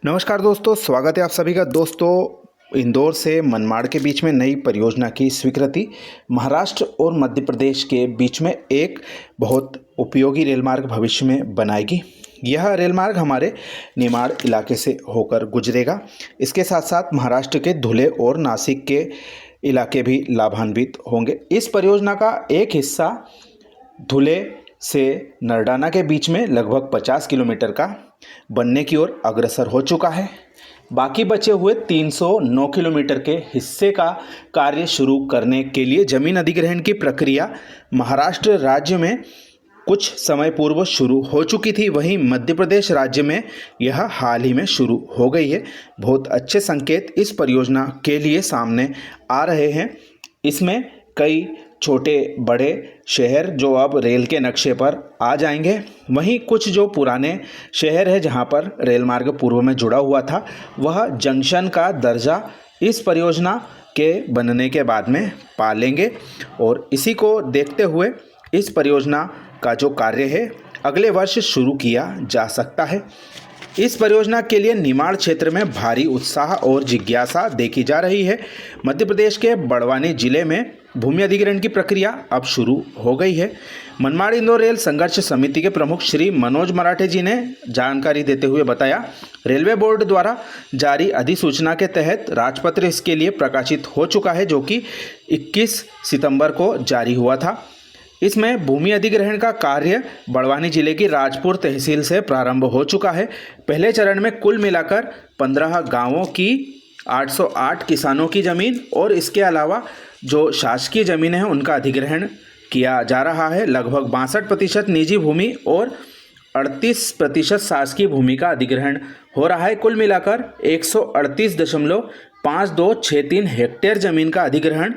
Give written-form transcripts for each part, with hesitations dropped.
नमस्कार दोस्तों, स्वागत है आप सभी का। दोस्तों, इंदौर से मनमाड़ के बीच में नई परियोजना की स्वीकृति। महाराष्ट्र और मध्य प्रदेश के बीच में एक बहुत उपयोगी रेल मार्ग भविष्य में बनाएगी। यह रेल मार्ग हमारे निमाड़ इलाके से होकर गुजरेगा। इसके साथ साथ महाराष्ट्र के धुले और नासिक के इलाके भी लाभान्वित होंगे। इस परियोजना का एक हिस्सा धुले से नरडाना के बीच में लगभग 50 किलोमीटर का बनने की ओर अग्रसर हो चुका है। बाकी बचे हुए 309 किलोमीटर के हिस्से का कार्य शुरू करने के लिए जमीन अधिग्रहण की प्रक्रिया महाराष्ट्र राज्य में कुछ समय पूर्व शुरू हो चुकी थी। वहीं मध्य प्रदेश राज्य में यह हाल ही में शुरू हो गई है। बहुत अच्छे संकेत इस परियोजना के लिए सामने आ रहे हैं। इसमें कई छोटे बड़े शहर जो अब रेल के नक्शे पर आ जाएंगे, वहीं कुछ जो पुराने शहर है जहां पर रेल मार्ग पूर्व में जुड़ा हुआ था, वह जंक्शन का दर्जा इस परियोजना के बनने के बाद में पा लेंगे। और इसी को देखते हुए इस परियोजना का जो कार्य है अगले वर्ष शुरू किया जा सकता है। इस परियोजना के लिए निमाड़ क्षेत्र में भारी उत्साह और जिज्ञासा देखी जा रही है। मध्य प्रदेश के बड़वानी जिले में भूमि अधिग्रहण की प्रक्रिया अब शुरू हो गई है। मनमाड़ इंदौर रेल संघर्ष समिति के प्रमुख श्री मनोज मराठे जी ने जानकारी देते हुए बताया, रेलवे बोर्ड द्वारा जारी अधिसूचना के तहत राजपत्र इसके लिए प्रकाशित हो चुका है, जो कि 21 सितंबर को जारी हुआ था। इसमें भूमि अधिग्रहण का कार्य बड़वानी जिले की राजपुर तहसील से प्रारंभ हो चुका है। पहले चरण में कुल मिलाकर 15 गांवों की 808 किसानों की ज़मीन और इसके अलावा जो शासकीय ज़मीनें हैं उनका अधिग्रहण किया जा रहा है। लगभग 62% निजी भूमि और 38% शासकीय भूमि का अधिग्रहण हो रहा है। कुल मिलाकर 138.5263 हेक्टेयर ज़मीन का अधिग्रहण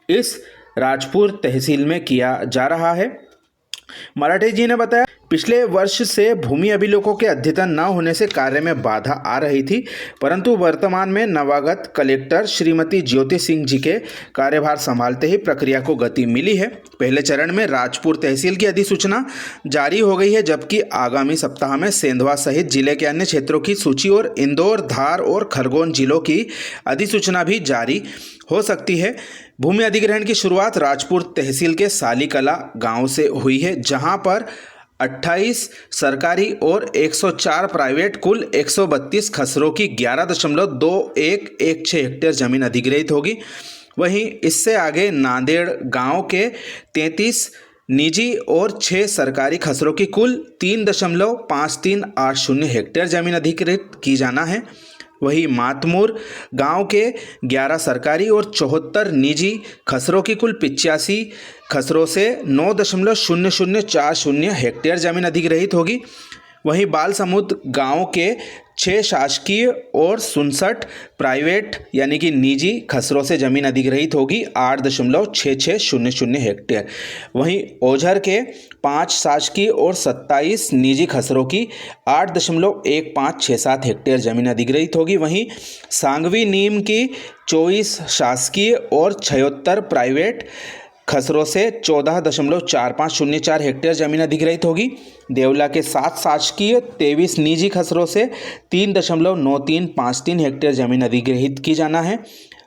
इस राजपुर तहसील में किया जा रहा है। मराठे जी ने बताया, पिछले वर्ष से भूमि अभिलेखों के अद्यतन न होने से कार्य में बाधा आ रही थी, परंतु वर्तमान में नवागत कलेक्टर श्रीमती ज्योति सिंह जी के कार्यभार संभालते ही प्रक्रिया को गति मिली है। पहले चरण में राजपुर तहसील की अधिसूचना जारी हो गई है, जबकि आगामी सप्ताह में सेंधवा सहित जिले के अन्य क्षेत्रों की सूची और इंदौर, धार और खरगोन जिलों की अधिसूचना भी जारी हो सकती है। भूमि अधिग्रहण की शुरुआत राजपुर तहसील के सालीकला गांव से हुई है, जहां पर 28 सरकारी और 104 प्राइवेट कुल 132 खसरों की 11.2116 हेक्टेयर जमीन अधिग्रहित होगी। वहीं इससे आगे नांदेड़ गांव के 33 निजी और 6 सरकारी खसरों की कुल 3.5380 हेक्टेयर जमीन अधिग्रहित की जाना है। वहीं मातमूर गांव के 11 सरकारी और 74 निजी खसरों की कुल 85 खसरों से 9.0040 हेक्टेयर जमीन अधिग्रहित होगी। वहीं बालसमुद गांव के 6 शासकीय और 67 प्राइवेट यानी कि निजी खसरों से जमीन अधिग्रहित होगी 8.6600 हेक्टेयर। वहीं ओझर के 5 शासकीय और 27 निजी खसरों की 8.1567 हेक्टेयर जमीन अधिग्रहित होगी। वहीं सांगवी नीम की 24 शासकीय और 76 प्राइवेट खसरों से 14.4504 हेक्टेयर जमीन अधिग्रहित होगी। देवला के 7 शासकीय 23 निजी खसरों से 3.9353 हेक्टेयर जमीन अधिग्रहित की जाना है।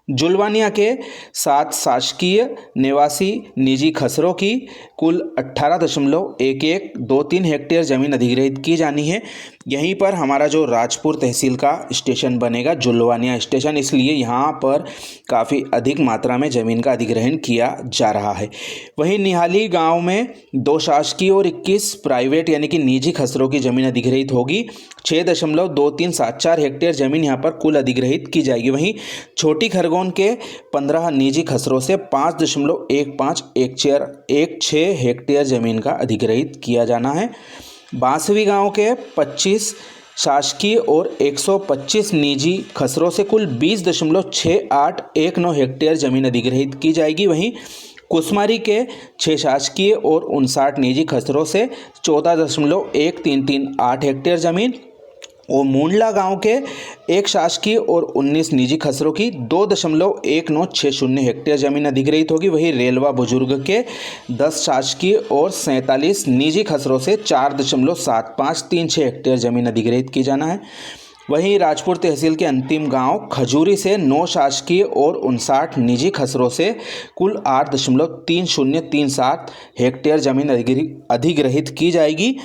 जुलवानिया के 7 शासकीय निवासी निजी खसरों की कुल 18.1123 हेक्टेयर ज़मीन अधिग्रहित की जानी है। यहीं पर हमारा जो राजपुर तहसील का स्टेशन बनेगा, जुलवानिया स्टेशन, इसलिए यहाँ पर काफ़ी अधिक मात्रा में ज़मीन का अधिग्रहण किया जा रहा है। वहीं निहाली गांव में 2 शासकीय और 21 प्राइवेट यानी कि निजी खसरों की ज़मीन अधिग्रहित होगी। 6.2374 हेक्टेयर ज़मीन यहाँ पर कुल अधिग्रहित की जाएगी। वहीं छोटी खरगोन के 15 निजी खसरों से 5.1516 हेक्टेयर ज़मीन का अधिग्रहित किया जाना है। बांसवी गांव के 25 शासकीय और 125 निजी खसरों से कुल 20.6819 हेक्टेयर ज़मीन अधिग्रहित की जाएगी। वहीं कुसमारी के 6 शासकीय और 59 निजी खसरों से 14.1338 हेक्टेयर ज़मीन और मुंडला गांव के 1 शासकीय और 19 निजी खसरों की 2.1960 हेक्टेयर जमीन अधिग्रहित होगी। वहीं रेलवा बुजुर्ग के 10 शासकीय और 47 निजी खसरों से 4.7536 हेक्टेयर जमीन अधिग्रहित की जाना है। वहीं राजपुर तहसील के अंतिम गांव खजूरी से 9 शासकीय और 59 निजी खसरों से कुल 8.3037 हेक्टेयर जमीन अधिग्रहित की जाएगी।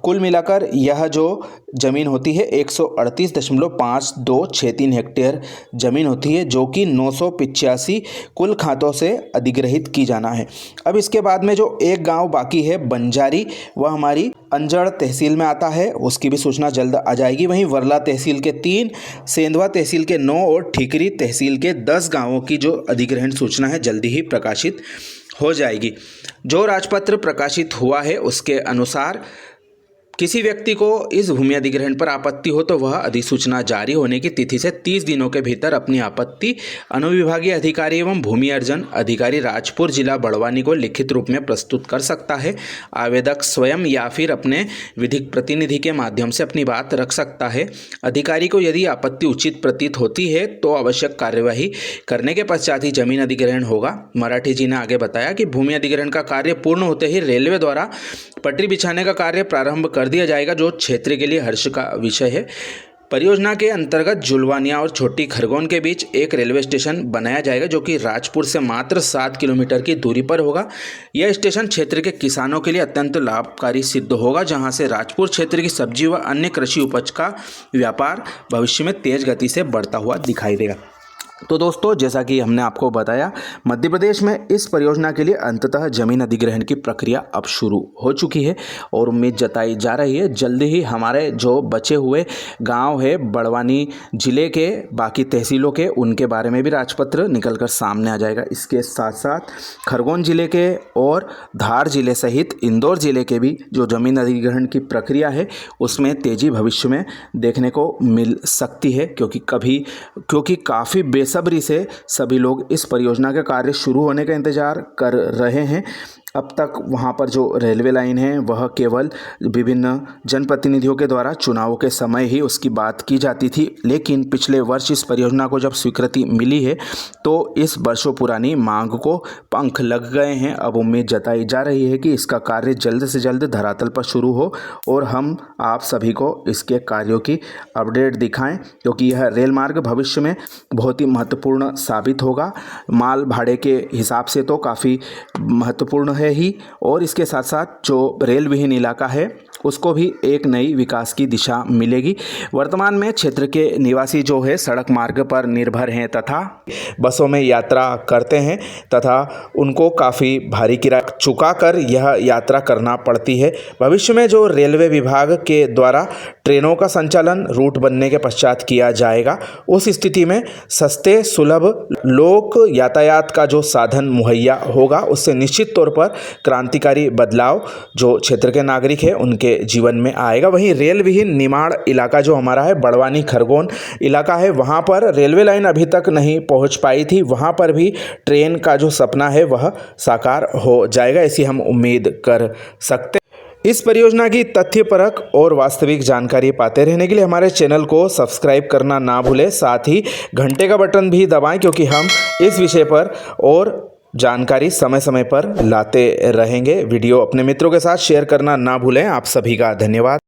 कुल मिलाकर यह जो ज़मीन होती है 138.5263 हेक्टेयर ज़मीन होती है, जो कि 985 कुल खातों से अधिग्रहित की जाना है। अब इसके बाद में जो एक गांव बाकी है बंजारी, वह हमारी अंजड़ तहसील में आता है, उसकी भी सूचना जल्द आ जाएगी। वहीं वर्ला तहसील के 3, सेंधवा तहसील के 9 और ठीकरी तहसील के 10 गाँवों की जो अधिग्रहण सूचना है जल्दी ही प्रकाशित हो जाएगी। जो राजपत्र प्रकाशित हुआ है उसके अनुसार किसी व्यक्ति को इस भूमि अधिग्रहण पर आपत्ति हो तो वह अधिसूचना जारी होने की तिथि से 30 दिनों के भीतर अपनी आपत्ति अनुविभागीय अधिकारी एवं भूमि अर्जन अधिकारी राजपुर जिला बड़वानी को लिखित रूप में प्रस्तुत कर सकता है। आवेदक स्वयं या फिर अपने विधिक प्रतिनिधि के माध्यम से अपनी बात रख सकता है। अधिकारी को यदि आपत्ति उचित प्रतीत होती है तो आवश्यक कार्यवाही करने के पश्चात ही जमीन अधिग्रहण होगा। मराठी जी ने आगे बताया कि भूमि अधिग्रहण का कार्य पूर्ण होते ही रेलवे द्वारा पटरी बिछाने का कार्य प्रारंभ कर दिया जाएगा, जो क्षेत्र के लिए हर्ष का विषय है। परियोजना के अंतर्गत जुलवानिया और छोटी खरगोन के बीच एक रेलवे स्टेशन बनाया जाएगा, जो कि राजपुर से मात्र 7 किलोमीटर की दूरी पर होगा। यह स्टेशन क्षेत्र के किसानों के लिए अत्यंत लाभकारी सिद्ध होगा, जहां से राजपुर क्षेत्र की सब्जी व अन्य कृषि उपज का व्यापार भविष्य में तेज गति से बढ़ता हुआ दिखाई देगा। तो दोस्तों, जैसा कि हमने आपको बताया, मध्य प्रदेश में इस परियोजना के लिए अंततः जमीन अधिग्रहण की प्रक्रिया अब शुरू हो चुकी है और उम्मीद जताई जा रही है जल्दी ही हमारे जो बचे हुए गांव है बड़वानी जिले के बाकी तहसीलों के, उनके बारे में भी राजपत्र निकलकर सामने आ जाएगा। इसके साथ साथ खरगोन जिले के और धार जिले सहित इंदौर जिले के भी जो जमीन अधिग्रहण की प्रक्रिया है उसमें तेजी भविष्य में देखने को मिल सकती है, क्योंकि काफ़ी बेसब्री से सभी लोग इस परियोजना के कार्य शुरू होने का इंतज़ार कर रहे हैं। अब तक वहाँ पर जो रेलवे लाइन है वह केवल विभिन्न जनप्रतिनिधियों के द्वारा चुनावों के समय ही उसकी बात की जाती थी, लेकिन पिछले वर्ष इस परियोजना को जब स्वीकृति मिली है तो इस वर्षों पुरानी मांग को पंख लग गए हैं। अब उम्मीद जताई जा रही है कि इसका कार्य जल्द से जल्द धरातल पर शुरू हो और हम आप सभी को इसके कार्यों की अपडेट दिखाएं, क्योंकि यह रेल मार्ग भविष्य में बहुत ही महत्वपूर्ण साबित होगा। माल भाड़े के हिसाब से तो काफ़ी महत्वपूर्ण है ही, और इसके साथ साथ जो रेल विहीन इलाका है उसको भी एक नई विकास की दिशा मिलेगी। वर्तमान में क्षेत्र के निवासी जो है सड़क मार्ग पर निर्भर हैं तथा बसों में यात्रा करते हैं तथा उनको काफ़ी भारी किराया चुकाकर यह यात्रा करना पड़ती है। भविष्य में जो रेलवे विभाग के द्वारा ट्रेनों का संचालन रूट बनने के पश्चात किया जाएगा, उस स्थिति में सस्ते सुलभ लोक यातायात का जो साधन मुहैया होगा उससे निश्चित तौर पर क्रांतिकारी बदलाव जो क्षेत्र के नागरिक हैं उनके जीवन में आएगा। वहीं रेल विहीन निमाड़ इलाका जो हमारा है बड़वानी खरगोन इलाका है, वहाँ पर रेलवे लाइन अभी तक नहीं पहुँच पाई थी, वहाँ पर भी ट्रेन का जो सपना है वह साकार हो जाएगा, ऐसी हम उम्मीद कर सकते हैं। इस परियोजना की तथ्यपरक और वास्तविक जानकारी पाते रहने के लिए हमारे चैनल को सब्सक्राइब करना ना भूलें, साथ ही घंटे का बटन भी दबाएं, क्योंकि हम इस विषय पर और जानकारी समय समय पर लाते रहेंगे। वीडियो अपने मित्रों के साथ शेयर करना ना भूलें। आप सभी का धन्यवाद।